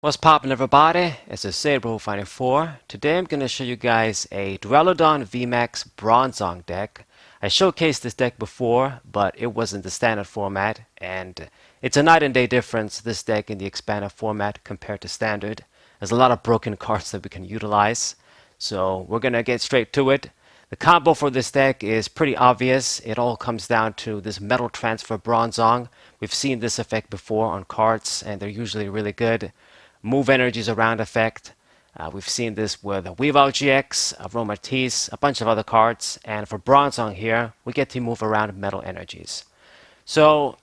What's poppin', everybody? It's a Sabre Fighting 4. Today I'm going to show you guys a Duraludon VMAX Bronzong deck. I showcased this deck before, but it wasn't the standard format, and it's a night and day difference, this deck in the expanded format compared to standard. There's a lot of broken cards that we can utilize, so we're going to get straight to it. The combo for this deck is pretty obvious. It all comes down to this Metal Transfer Bronzong. We've seen this effect before on cards, and they're usually really good. Move energies around effect. We've seen this with Weavile GX, Aromatisse, a bunch of other cards, and for Bronzong here, we get to move around metal energies. So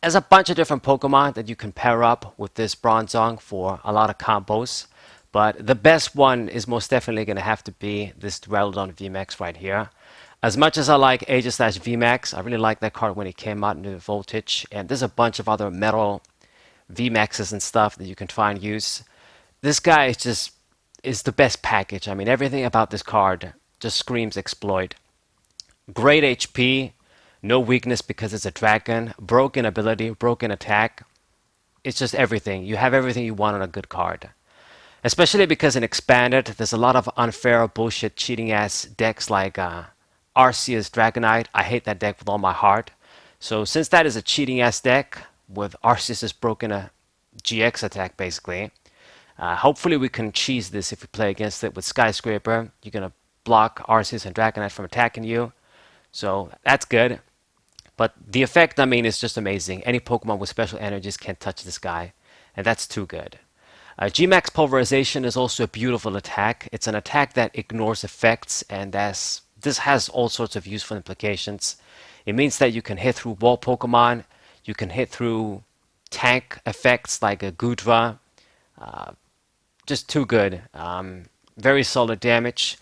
there's a bunch of different Pokemon that you can pair up with this Bronzong for a lot of combos, but the best one is most definitely going to have to be this Duraludon VMAX right here. As much as I like Aegis/VMAX, I really like that card when it came out in the Voltage, and there's a bunch of other metal VMAXs and stuff that you can try and use. This guy is the best package. I mean, everything about this card just screams exploit. Great HP, no weakness because it's a dragon, broken ability, broken attack. It's just everything. You have everything you want on a good card. Especially because in Expanded, there's a lot of unfair, bullshit, cheating ass decks like Arceus Dragonite. I hate that deck with all my heart. So since that is a cheating ass deck, with Arceus' broken GX attack basically, hopefully we can cheese this if we play against it with Skyscraper. You're going to block Arceus and Dragonite from attacking you. So that's good. But the effect, I mean, is just amazing. Any Pokemon with special energies can't touch this guy. And that's too good. G-Max Pulverization is also a beautiful attack. It's an attack that ignores effects, and this has all sorts of useful implications. It means that you can hit through wall Pokemon, you can hit through tank effects like a Gudra. Just too good. Very solid damage.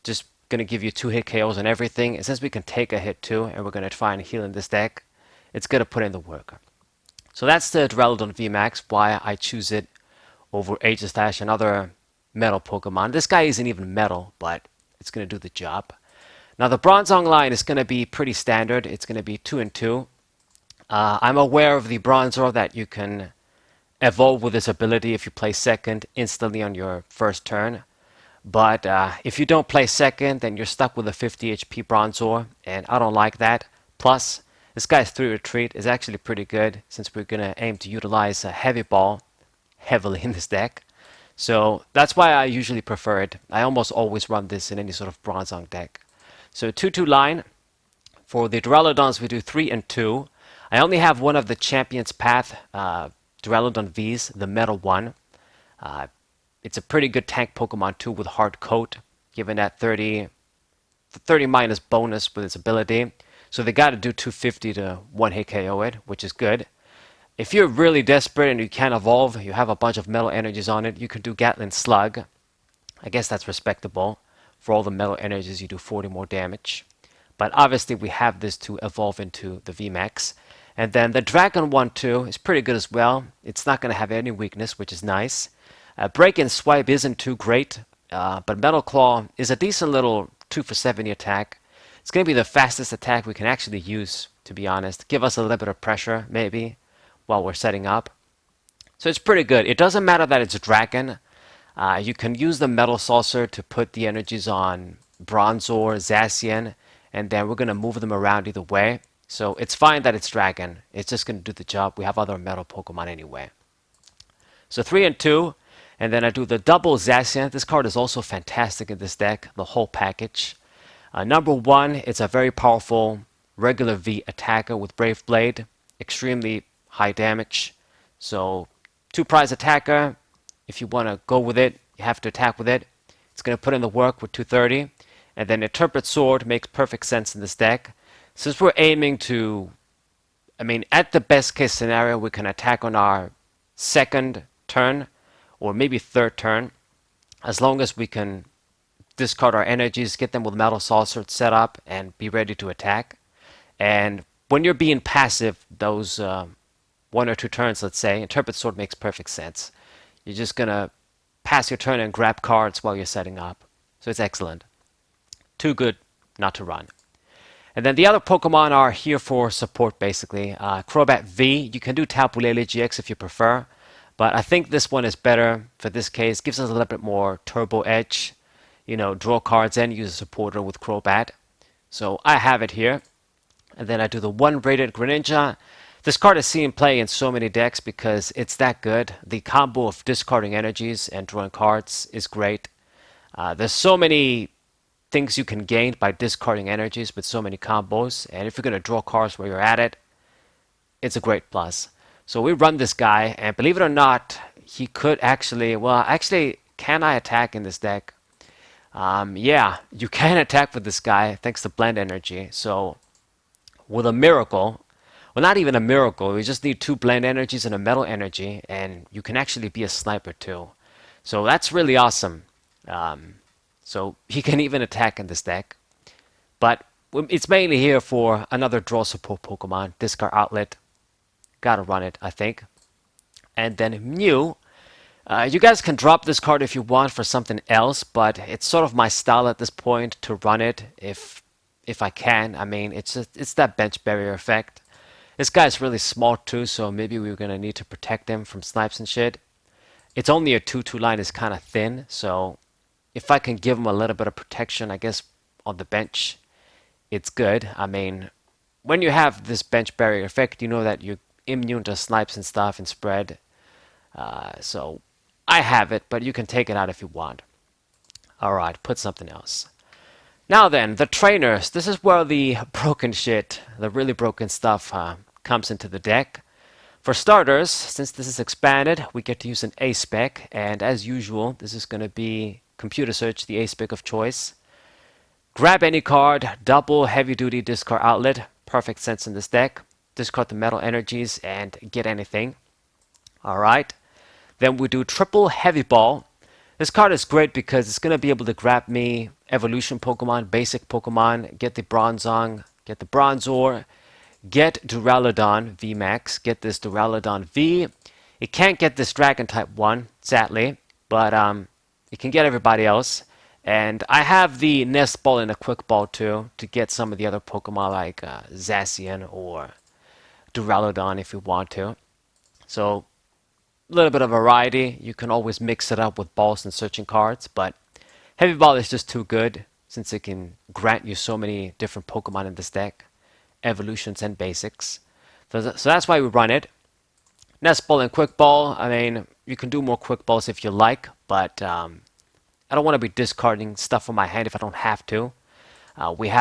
Just going to give you 2-hit KOs on everything. And since we can take a hit too, and we're going to try and heal in this deck, it's going to put in the work. So that's the Duraludon VMAX, why I choose it over Aegis and other metal Pokemon. This guy isn't even metal, but it's going to do the job. Now the Bronzong line is going to be pretty standard. It's going to be 2 and 2. I'm aware of the Bronzor that you can evolve with this ability if you play second instantly on your first turn. But if you don't play second, then you're stuck with a 50 HP Bronzor, and I don't like that. Plus, this guy's 3 retreat is actually pretty good since we're going to aim to utilize a Heavy Ball heavily in this deck. So that's why I usually prefer it. I almost always run this in any sort of Bronzong deck. So 2-2 line. For the Duraludons, we do 3 and 2. I only have one of the Champion's Path Duraludon Vs, the metal one. It's a pretty good tank Pokemon too with Hard Coat, given that 30 minus bonus with its ability. So they got to do 250 to 1-hit KO it, which is good. If you're really desperate and you can't evolve, you have a bunch of metal energies on it, you can do Gatling Slug. I guess that's respectable. For all the metal energies, you do 40 more damage. But obviously we have this to evolve into the VMAX. And then the Dragon one too is pretty good as well. It's not going to have any weakness, which is nice. Break and Swipe isn't too great, but Metal Claw is a decent little 2 for 70 attack. It's going to be the fastest attack we can actually use, to be honest. Give us a little bit of pressure, maybe, while we're setting up. So it's pretty good. It doesn't matter that it's a Dragon. You can use the Metal Saucer to put the energies on Bronzor, Zacian, and then we're going to move them around either way. So it's fine that it's Dragon. It's just going to do the job. We have other metal Pokemon anyway. So 3 and 2. And then I do the double Zacian. This card is also fantastic in this deck, the whole package. Number 1, it's a very powerful regular V attacker with Brave Blade. Extremely high damage. So 2 prize attacker. If you want to go with it, you have to attack with it. It's going to put in the work with 230. And then Interpret Sword makes perfect sense in this deck. Since we're aiming to, I mean, at the best case scenario, we can attack on our second turn or maybe third turn, as long as we can discard our energies, get them with Metal Saucer set up, and be ready to attack. And when you're being passive, those 1 or 2 turns, let's say, Interpret Sword makes perfect sense. You're just going to pass your turn and grab cards while you're setting up. So it's excellent. Too good not to run. And then the other Pokemon are here for support, basically. Crobat V, you can do Tapu Lele GX if you prefer, But I think this one is better for this case. Gives us a little bit more turbo edge. You know, draw cards and use a supporter with Crobat. So I have it here. And then I do the 1 rated Greninja. This card is seen play in so many decks because it's that good. The combo of discarding energies and drawing cards is great. There's so many things you can gain by discarding energies with so many combos. And if you're going to draw cards where you're at it, it's a great plus. So we run this guy, and believe it or not, he could actually, well, actually, can I attack in this deck? Yeah, you can attack with this guy thanks to blend energy. So with a miracle, well, not even a miracle, we just need 2 blend energies and a metal energy, and you can actually be a sniper too. So that's really awesome. So he can even attack in this deck. But it's mainly here for another draw support Pokemon, discard outlet. Gotta run it, I think. And then Mew. You guys can drop this card if you want for something else, but it's sort of my style at this point to run it if I can. I mean, it's that bench barrier effect. This guy's really small too, so maybe we're gonna need to protect him from snipes and shit. It's only a 2/2 line, is kind of thin, so if I can give him a little bit of protection, I guess on the bench, it's good. I mean, when you have this bench barrier effect, you know that you're immune to snipes and stuff and spread. So I have it, but you can take it out if you want. Alright, put something else. Now then, the trainers. This is where the broken shit, the really broken stuff comes into the deck. For starters, since this is expanded, we get to use an A-spec, and as usual, this is going to be computer search, the A-spec of choice. Grab any card, double heavy-duty discard outlet, perfect sense in this deck. Discard the metal energies and get anything. Alright. Then we do triple heavy ball. This card is great because it's going to be able to grab me evolution Pokemon, basic Pokemon, get the Bronzong, get the Bronzor, get Duraludon VMAX, get this Duraludon V. It can't get this Dragon type 1, sadly, but it can get everybody else. And I have the Nest Ball and a Quick Ball too to get some of the other Pokemon like Zacian or Duraludon if you want to. So a little bit of variety. You can always mix it up with balls and searching cards, but Heavy Ball is just too good since it can grant you so many different Pokemon in this deck, evolutions and basics. So that's why we run it. Nest Ball and Quick Ball, I mean, you can do more Quick Balls if you like, but I don't want to be discarding stuff from my hand if I don't have to. We've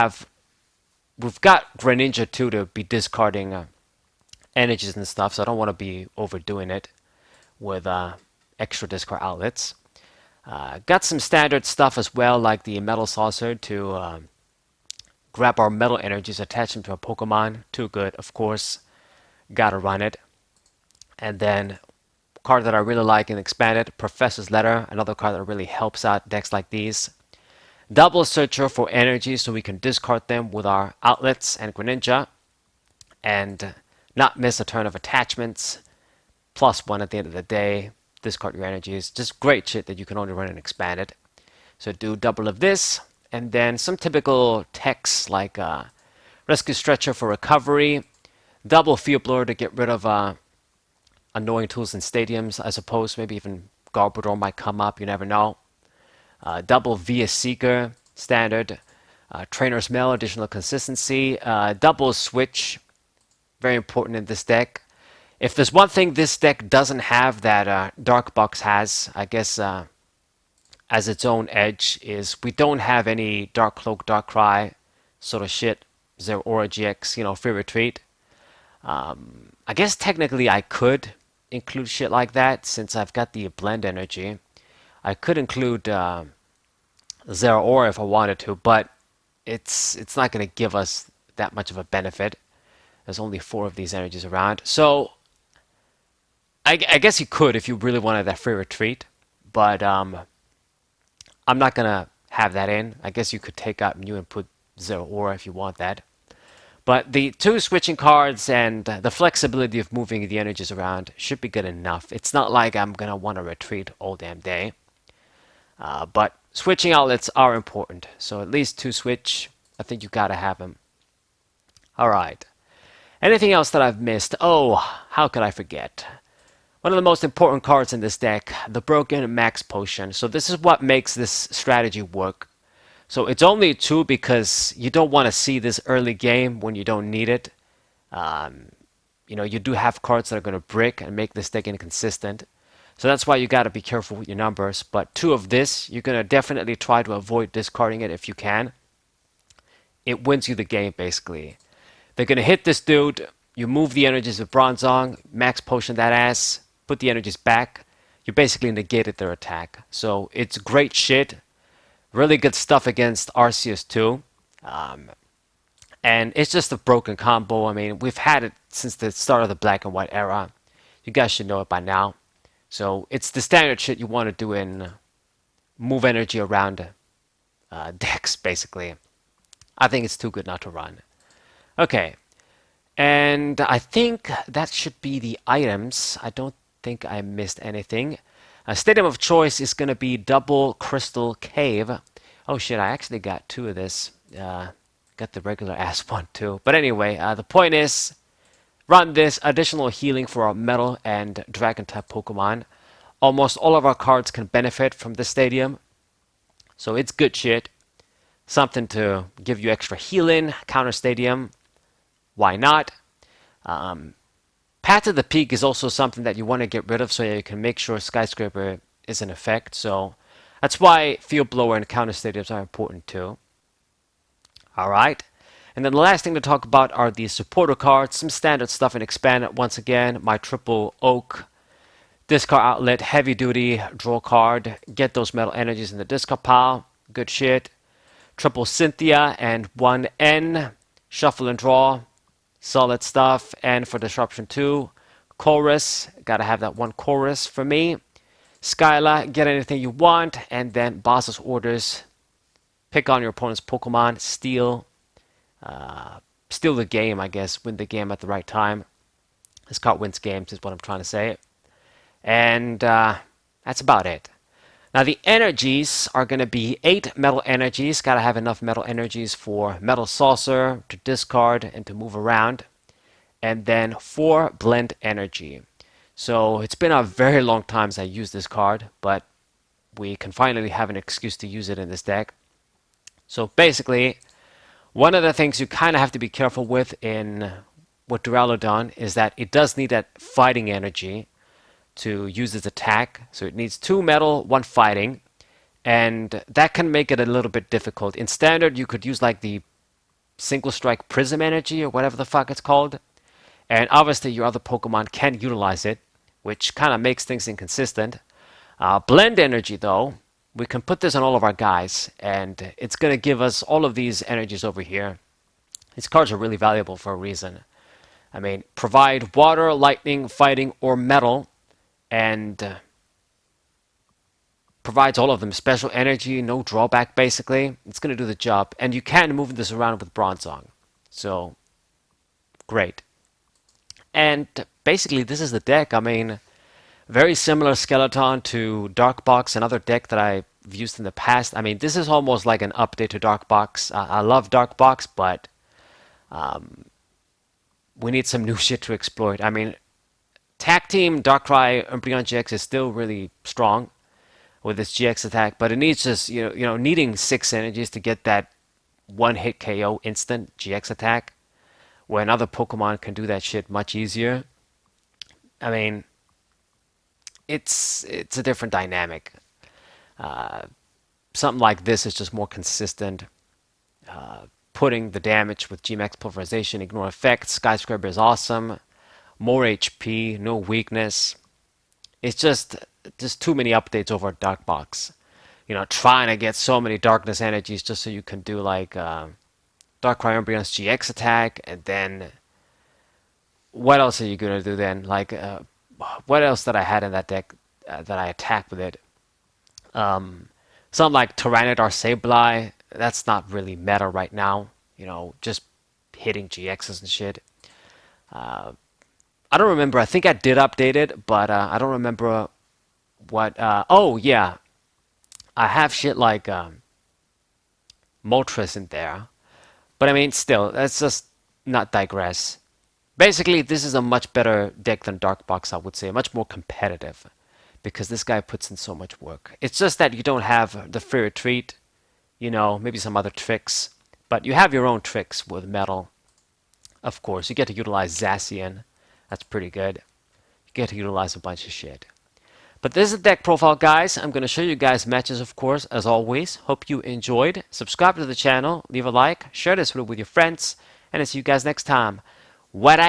got Greninja too to be discarding energies and stuff, so I don't want to be overdoing it with extra discard outlets. Got some standard stuff as well, like the Metal Saucer to grab our metal energies, attach them to a Pokemon. Too good, of course. Gotta run it. And then, card that I really like and expanded, Professor's Letter, another card that really helps out decks like these. Double Searcher for energy so we can discard them with our outlets and Greninja. And not miss a turn of attachments. +1 at the end of the day. Discard your energies. Just great shit that you can only run in expanded. So do double of this. And then some typical techs like Rescue Stretcher for recovery. Double Field Blower to get rid of annoying tools in stadiums. I suppose maybe even Garbodor might come up. You never know. Double Via Seeker. Standard. Trainer's Mail. Additional consistency. Double Switch. Very important in this deck. If there's one thing this deck doesn't have that Dark Box has, I guess as its own edge, is we don't have any Dark Cloak, Dark Cry sort of shit. Zero Aura GX, Free Retreat. I guess technically I could include shit like that since I've got the Blend Energy. I could include Zero Aura if I wanted to, but it's not going to give us that much of a benefit. There's only 4 of these energies around. So I guess you could if you really wanted that Free Retreat, but I'm not going to have that in. I guess you could take out Mew and put Zero Aura if you want that. But the 2 switching cards and the flexibility of moving the energies around should be good enough. It's not like I'm going to want to retreat all damn day. But switching outlets are important. So at least 2 switch. I think you got to have them. Alright. Anything else that I've missed? Oh, how could I forget? One of the most important cards in this deck, the Broken Max Potion. So this is what makes this strategy work. So it's only 2 because you don't want to see this early game when you don't need it. Um, you do have cards that are going to brick and make this deck inconsistent. So that's why you got to be careful with your numbers. But 2 of this, you're going to definitely try to avoid discarding it if you can. It wins you the game, basically. They're going to hit this dude. You move the energies of Bronzong, max potion that ass, put the energies back. You basically negated their attack. So it's great shit. Really good stuff against Arceus too. Um, and it's just a broken combo. I mean, we've had it since the start of the black and white era. You guys should know it by now. So it's the standard shit you want to do in move energy around decks, basically. I think it's too good not to run. Okay, and I think that should be the items. I don't think I missed anything. Stadium of choice is going to be Double Crystal Cave. Oh shit, I actually got 2 of this. Got the regular ass one too. But anyway, the point is, run this additional healing for our metal and dragon type Pokemon. Almost all of our cards can benefit from this stadium. So it's good shit. Something to give you extra healing, counter stadium. Why not? Path to the Peak is also something that you want to get rid of so you can make sure Skyscraper is in effect. So that's why Field Blower and counter stadiums are important too. Alright. And then the last thing to talk about are the supporter cards. Some standard stuff in Expanded. Once again, my triple Oak. Discard outlet, heavy duty, draw card. Get those metal energies in the discard pile. Good shit. Triple Cynthia and 1 N. Shuffle and draw. Solid stuff. And for Disruption 2, Chorus. Gotta have that 1 Chorus for me. Skyla, get anything you want. And then Boss's Orders. Pick on your opponent's Pokemon. Steal the game, I guess. Win the game at the right time. This card wins games is what I'm trying to say. And that's about it. Now the energies are going to be 8 metal energies. Got to have enough metal energies for Metal Saucer to discard and to move around. And then 4 blend energy. So it's been a very long time since I used this card, but we can finally have an excuse to use it in this deck. So basically, one of the things you kind of have to be careful with Duraludon is that it does need that fighting energy to use its attack. So it needs 2 metal, 1 fighting, and that can make it a little bit difficult. In standard, you could use like the single strike prism energy or whatever the fuck it's called, and obviously your other Pokemon can utilize it, which kind of makes things inconsistent. Blend energy though, we can put this on all of our guys, and it's going to give us all of these energies over here. These cards are really valuable for a reason. I mean, provide water, lightning, fighting, or metal, and provides all of them special energy, no drawback basically. It's going to do the job, and you can move this around with Bronzong. So, great. And basically this is the deck. I mean, very similar skeleton to Darkbox, another deck that I've used in the past. I mean, this is almost like an update to Darkbox. I love Darkbox, but we need some new shit to exploit. I mean, Tag Team Darkrai Umbreon GX is still really strong with its GX attack, but it needs just needing 6 energies to get that 1-hit KO instant GX attack, when other Pokemon can do that shit much easier. I mean, it's a different dynamic. Something like this is just more consistent. Putting the damage with Gmax Pulverization, ignore effects. Skyscraper is awesome. More HP, no weakness. It's just too many updates over Darkbox. Trying to get so many darkness energies just so you can do like Darkrai Umbreon's GX attack, and then what else are you gonna do then? Like what else that I had in that deck that I attacked with it? Something like Tyranitar Sableye. That's not really meta right now. Just hitting GXs and shit. I don't remember. I think I did update it, but I don't remember what. Oh yeah, I have shit like Moltres in there, but I mean, still, let's just not digress. Basically, this is a much better deck than Dark Box, I would say. Much more competitive. Because this guy puts in so much work. It's just that you don't have the free retreat, you know, maybe some other tricks. But you have your own tricks with metal. Of course, you get to utilize Zacian. That's pretty good. You get to utilize a bunch of shit. But this is the deck profile, guys. I'm going to show you guys matches, of course, as always. Hope you enjoyed. Subscribe to the channel, leave a like, share this video with your friends, and I'll see you guys next time. What